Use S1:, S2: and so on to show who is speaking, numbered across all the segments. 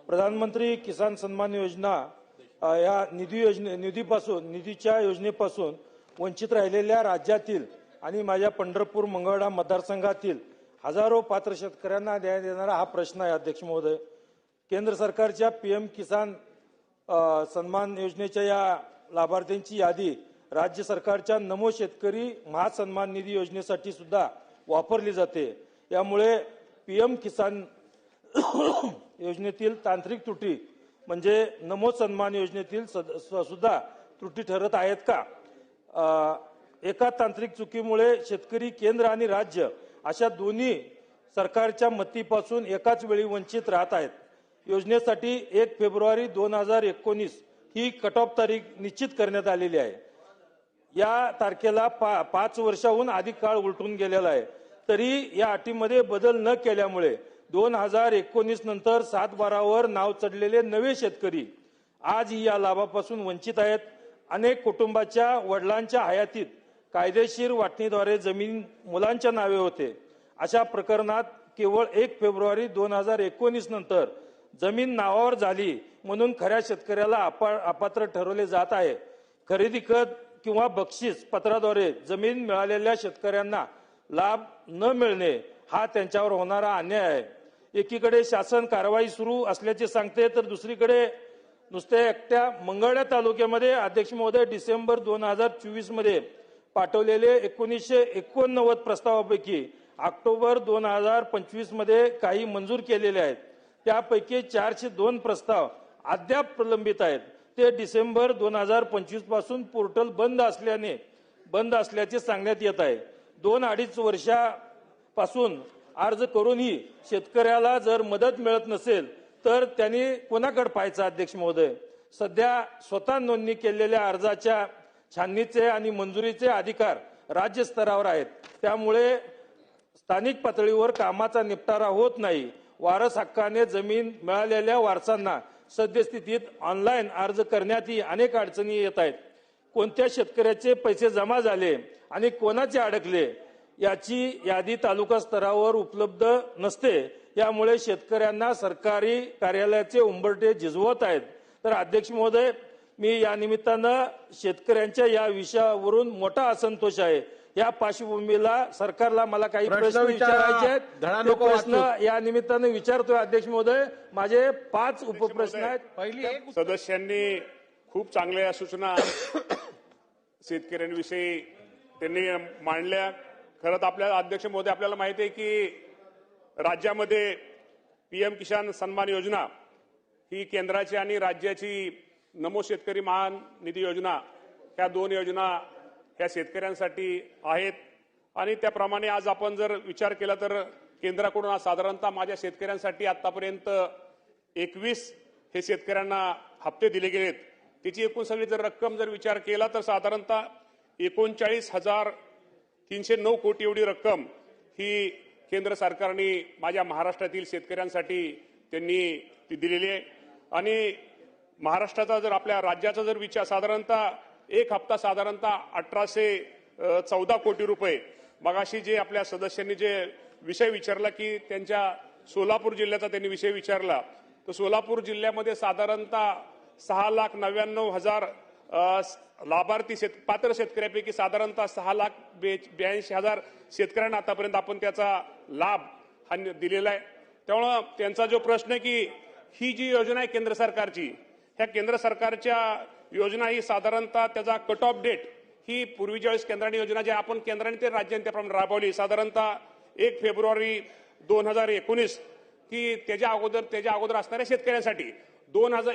S1: प्रधानमंत्री किसान सन्मान योजना या निधीच्या योजनेपासून वंचित राहिलेल्या राज्यातील आणि माझ्या पंढरपूर मंगळवेढा मतदारसंघातील हजारो पात्र शेतकऱ्यांना न्याय देणारा हा प्रश्न आहे. अध्यक्ष महोदय, केंद्र सरकारच्या पीएम किसान सन्मान योजनेच्या या लाभार्थ्यांची यादी राज्य सरकारच्या नमो शेतकरी महासन्मान निधी योजनेसाठी सुद्धा वापरली जाते. यामुळे पीएम किसान योजनेतील तांत्रिक त्रुटी म्हणजे नमो सन्मान योजनेतील सुद्धा त्रुटी ठरत आहेत का? एका तांत्रिक चुकीमुळे शेतकरी केंद्र आणि राज्य अशा दोन्ही सरकारच्या मतीपासून एकाच वेळी वंचित राहत आहेत. योजनेसाठी 1 फेब्रुवारी 2019 ही कट ऑफ तारीख निश्चित करण्यात आलेली आहे. या तारखेला 5 वर्षाहून अधिक काळ उलटून गेलेला आहे. तरी या अटीमध्ये बदल न केल्यामुळे 2019 नंतर 7/12 वर नाव चढलेले नवे शेतकरी आजही या लाभापासून वंचित आहेत. अनेक कुटुंबाच्या वडिलांच्या हयातीत कायदेशीर वाटणीद्वारे जमीन मुलांच्या नावे होते. अशा प्रकरणात केवळ 1 फेब्रुवारी 2019 नंतर जमीन नावावर झाली म्हणून खऱ्या शेतकऱ्याला अपात्र ठरवले जात आहे. खरेदी खत किंवा बक्षीस पत्राद्वारे जमीन मिळालेल्या शेतकऱ्यांना लाभ न मिळणे हा त्यांच्यावर होणारा अन्याय आहे. एकीकडे शासन कारवाई सुरू असल्याचे सांगते तर दुसरीकडे नुसत्या एकट्या मंगळवेढा तालुक्यामध्ये अध्यक्ष महोदय डिसेंबर 2024 मध्ये पाठवलेले 1989 प्रस्तावापैकी ऑक्टोबर 2025 मध्ये काही मंजूर केलेले आहेत. त्यापैकी 402 प्रस्ताव अद्याप प्रलंबित आहेत. ते डिसेंबर 2025 पासून पोर्टल बंद असल्याचे सांगण्यात येत आहे. 2-2.5 वर्षापासून अर्ज करूनही शेतकऱ्याला जर मदत मिळत नसेल तर त्यांनी कोणाकडे पाहायचं? अध्यक्ष महोदय, सध्या स्वतः नोंदणी केलेल्या अर्जाच्या छाननीचे आणि मंजुरीचे अधिकार राज्य स्तरावर आहेत. त्यामुळे स्थानिक पातळीवर कामाचा निपटारा होत नाही. वारस हक्काने जमीन मिळालेल्या वारसांना सद्यस्थितीत ऑनलाईन अर्ज करण्यातही अनेक अडचणी येत आहेत. कोणत्या शेतकऱ्याचे पैसे जमा झाले आणि कोणाचे अडकले याची यादी तालुका स्तरावर उपलब्ध नसते. यामुळे शेतकऱ्यांना सरकारी कार्यालयाचे उंबरठे झिजवत आहेत. तर अध्यक्ष महोदय, मी या निमित्तानं शेतकऱ्यांच्या या विषयावरून मोठा असंतोष आहे. या पार्श्वभूमीला सरकारला मला काही प्रश्न विचारायचे आहेत. ते प्रश्न या निमित्तानं विचारतोय. अध्यक्ष महोदय, माझे 5 उपप्रश्न आहेत.
S2: पहिली, सदस्यांनी खूप चांगल्या सूचना शेतकऱ्यांविषयी त्यांनी मांडल्या. खरंच आपल्या अध्यक्ष महोदय, आपल्याला माहिती आहे की राज्यामध्ये पीएम किसान सन्मान योजना ही केंद्राची आणि राज्याची नमो शेतकरी महान निधी योजना ह्या 2 योजना ह्या शेतकऱ्यांसाठी आहेत. आणि त्याप्रमाणे आज आपण जर विचार केला तर केंद्राकडून साधारणतः माझ्या शेतकऱ्यांसाठी आतापर्यंत 21 हे शेतकऱ्यांना हप्ते दिले गेलेत. त्याची एकूण सगळी जर रक्कम जर विचार केला तर साधारणतः 39,309 कोटी एवढी रक्कम ही केंद्र सरकारने माझ्या महाराष्ट्रातील शेतकऱ्यांसाठी त्यांनी ती दिलेली आहे. आणि महाराष्ट्राचा जर आपल्या राज्याचा जर विचार साधारणतः एक हप्ता साधारणतः 1814 कोटी रुपये. मगाशी जे आपल्या सदस्यांनी जे विषय विचारला की त्यांच्या सोलापूर जिल्ह्याचा त्यांनी विषय विचारला, तर सोलापूर जिल्ह्यामध्ये साधारणतः 6,99,000 लाभार्थी पात्र शेतकऱ्यांपैकी साधारणतः 6,82,000 शेतकऱ्यांना आतापर्यंत आपण त्याचा लाभ हा दिलेला आहे. त्यामुळे त्यांचा जो प्रश्न आहे की ही जी योजना आहे केंद्र सरकारची, ह्या केंद्र सरकारच्या योजना ही साधारणतः त्याचा कट ऑफ डेट ही पूर्वीच्या वेळेस केंद्राने योजना जी आपण केंद्राने ते राज्याने त्याप्रमाणे राबवली साधारणतः 1 फेब्रुवारी 2019 की त्याच्या अगोदर असणाऱ्या शेतकऱ्यांसाठी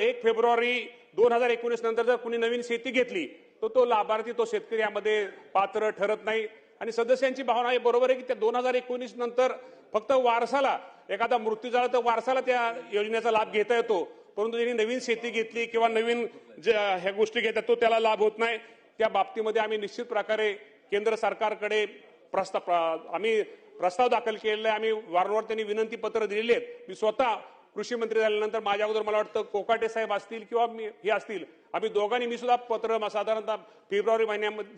S2: 1 फेब्रुवारी 2019 नंतर जर कुणी नवीन शेती घेतली तर तो लाभार्थी तो शेतकरी यामध्ये पात्र ठरत नाही. आणि सदस्यांची भावना आहे बरोबर आहे की त्या 2019 नंतर फक्त वारसाला एखादा मृत्यू झाला तर वारसाला त्या योजनेचा लाभ घेता येतो, परंतु ज्यांनी नवीन शेती घेतली किंवा नवीन ह्या गोष्टी घेतात तो त्याला लाभ होत नाही. त्या बाबतीमध्ये आम्ही निश्चित प्रकारे केंद्र सरकारकडे प्रस्ताव दाखल केलेला आहे. आम्ही वारंवार त्यांनी विनंती पत्र दिलेली आहेत. मी स्वतः कृषी मंत्री झाल्यानंतर माझ्या अगोदर मला वाटतं कोकाटे साहेब असतील किंवा हे असतील, आम्ही दोघांनी मी सुद्धा पत्र साधारणतः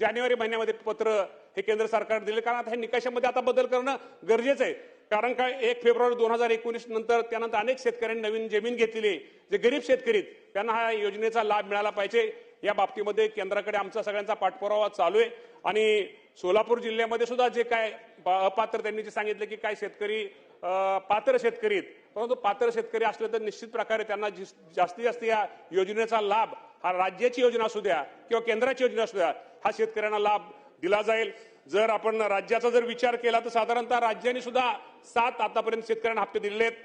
S2: जानेवारी महिन्यामध्ये पत्र हे केंद्र सरकार दिले. कारण आता हे निकषामध्ये आता बदल करणं गरजेचं आहे. कारण काय 1 फेब्रुवारी 2019 नंतर त्यानंतर अनेक शेतकऱ्यांनी नवीन जमीन घेतलेली आहे. जे गरीब शेतकरी आहेत, त्यांना हा योजनेचा लाभ मिळाला पाहिजे. या बाबतीमध्ये केंद्राकडे आमचा सगळ्यांचा पाठपुरावा चालू आहे. आणि सोलापूर जिल्ह्यामध्ये सुद्धा जे काय अपात्र त्यांनी जे सांगितलं की काय शेतकरी पात्र शेतकरी आहेत, परंतु पात्र शेतकरी असले तर निश्चित प्रकारे त्यांना जास्तीत जास्त या योजनेचा लाभ हा राज्याची योजना असू द्या किंवा केंद्राची योजना असू द्या, हा शेतकऱ्यांना लाभ दिला जाईल. जर आपण राज्याचा जर विचार केला तर साधारणतः राज्याने सुद्धा 7 आतापर्यंत शेतकऱ्यांना हप्ते दिलेले आहेत.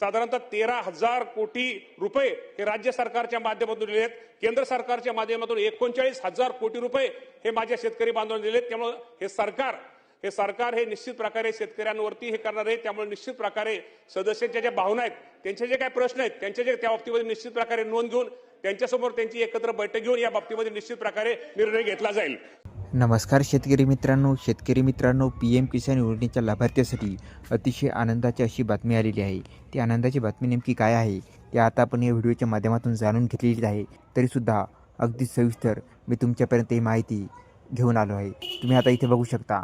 S2: साधारणतः 13,000 कोटी रुपये हे राज्य सरकारच्या माध्यमातून दिले आहेत. केंद्र सरकारच्या माध्यमातून 39,000 कोटी रुपये हे माझ्या शेतकरी बांधवांना दिलेत. त्यामुळे हे सरकार हे निश्चित प्रकारे शेतकऱ्यांवरती हे करणार आहे. त्यामुळे निश्चित प्रकारे सदस्यांच्या ज्या भावना आहेत, त्यांचे जे काही प्रश्न आहेत, त्यांचे जे त्या बाबतीमध्ये निश्चित प्रकारे नोंद घेऊन त्यांच्यासमोर त्यांची एकत्र बैठक घेऊन या बाबतीमध्ये निश्चित प्रकारे निर्णय घेतला जाईल.
S3: नमस्कार शेतकरी मित्रांनो, PM किसान योजनेच्या लाभार्थ्यासाठी अतिशय आनंदाची अशी बातमी आलेली आहे. ती आनंदाची बातमी नेमकी काय आहे ते आता आपण या व्हिडिओच्या माध्यमातून जाणून घेतलेली आहे. तरीसुद्धा अगदी सविस्तर मी तुमच्यापर्यंत ही माहिती घेऊन आलो आहे. तुम्ही आता इथे बघू शकता.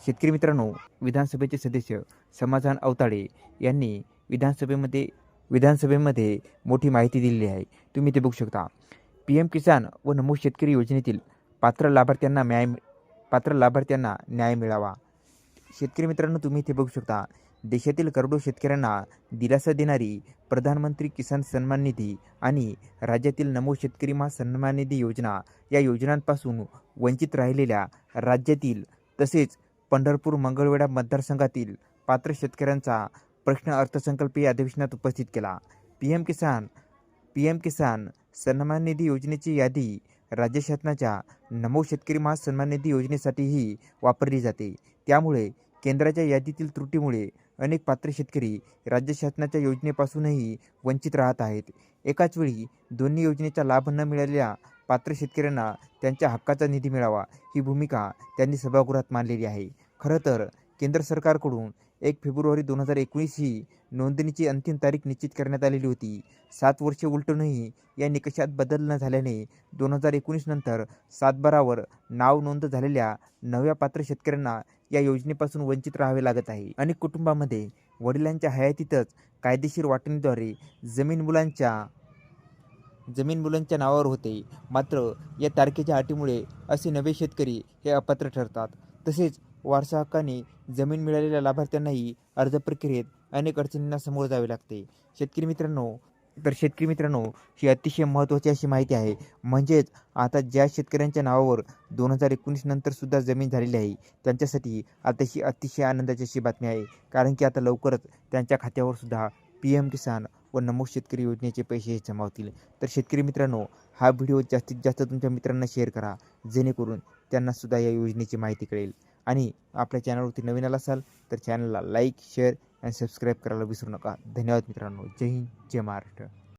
S3: शेतकरी मित्रांनो, विधानसभेचे सदस्य समाधान अवताडे यांनी विधानसभेमध्ये मोठी माहिती दिलेली आहे. तुम्ही ते बघू शकता. PM किसान व नमो शेतकरी योजनेतील पात्र लाभार्थ्यांना न्याय मिळावा. शेतकरी मित्रांनो, तुम्ही इथे बघू शकता. देशातील करोडो शेतकऱ्यांना दिलासा देणारी प्रधानमंत्री किसान सन्मान निधी आणि राज्यातील नमो शेतकरी सन्मान निधी योजना या योजनांपासून वंचित राहिलेल्या राज्यातील तसेच पंढरपूर मंगळवेढा मतदारसंघातील पात्र शेतकऱ्यांचा प्रश्न अर्थसंकल्पीय अधिवेशनात उपस्थित केला. PM किसान सन्मान निधी योजनेची यादी राज्य शासनाच्या नमो शेतकरी सन्मान निधी योजनेसाठीही वापरली जाते. त्यामुळे केंद्राच्या यादीतील त्रुटीमुळे अनेक पात्र शेतकरी राज्य शासनाच्या योजनेपासूनही वंचित राहत आहेत. एकाच वेळी दोन्ही योजनेचा लाभ न मिळालेल्या पात्र शेतकऱ्यांना त्यांच्या हक्काचा निधी मिळावा ही भूमिका त्यांनी सभागृहात मांडलेली आहे. खरं तर केंद्र सरकारकडून 1 फेब्रुवारी 2019 ही नोंदणीची अंतिम तारीख निश्चित करण्यात आलेली होती. 7 वर्षे उलटूनही या निकषात बदल न झाल्याने 2019 नंतर 7/12वर नाव नोंद झालेल्या नव्या पात्र शेतकऱ्यांना या योजनेपासून वंचित राहावे लागत आहे. अनेक कुटुंबामध्ये वडिलांच्या हयातीतच कायदेशीर वाटणीद्वारे जमीन मुलांच्या नावावर होते. मात्र या तारखेच्या अटीमुळे असे नवे शेतकरी हे अपात्र ठरतात. तसेच वारसा हक्काने जमीन मिळालेल्या लाभार्थ्यांनाही अर्ज प्रक्रियेत अनेक अडचणींना सामोरे जावे लागते. शेतकरी मित्रांनो, ही अतिशय महत्त्वाची अशी माहिती आहे. म्हणजेच आता ज्या शेतकऱ्यांच्या नावावर 2019 नंतर सुद्धा जमीन झालेली आहे त्यांच्यासाठी आता ही अतिशय आनंदाची अशी बातमी आहे. कारण की आता लवकरच त्यांच्या खात्यावर सुद्धा PM किसान व नमो शेतकरी योजनेचे पैसे जमा होतील. तर शेतकरी मित्रांनो, हा व्हिडिओ जास्तीत जास्त तुमच्या मित्रांना शेअर करा, जेणेकरून त्यांना सुद्धा या योजनेची माहिती कळेल. आणि आपल्या चॅनलवरती नवीन आला असाल तर चॅनलला लाईक, शेअर आणि सबस्क्राईब करायला विसरू नका. धन्यवाद मित्रांनो. जय हिंद, जय महाराष्ट्र.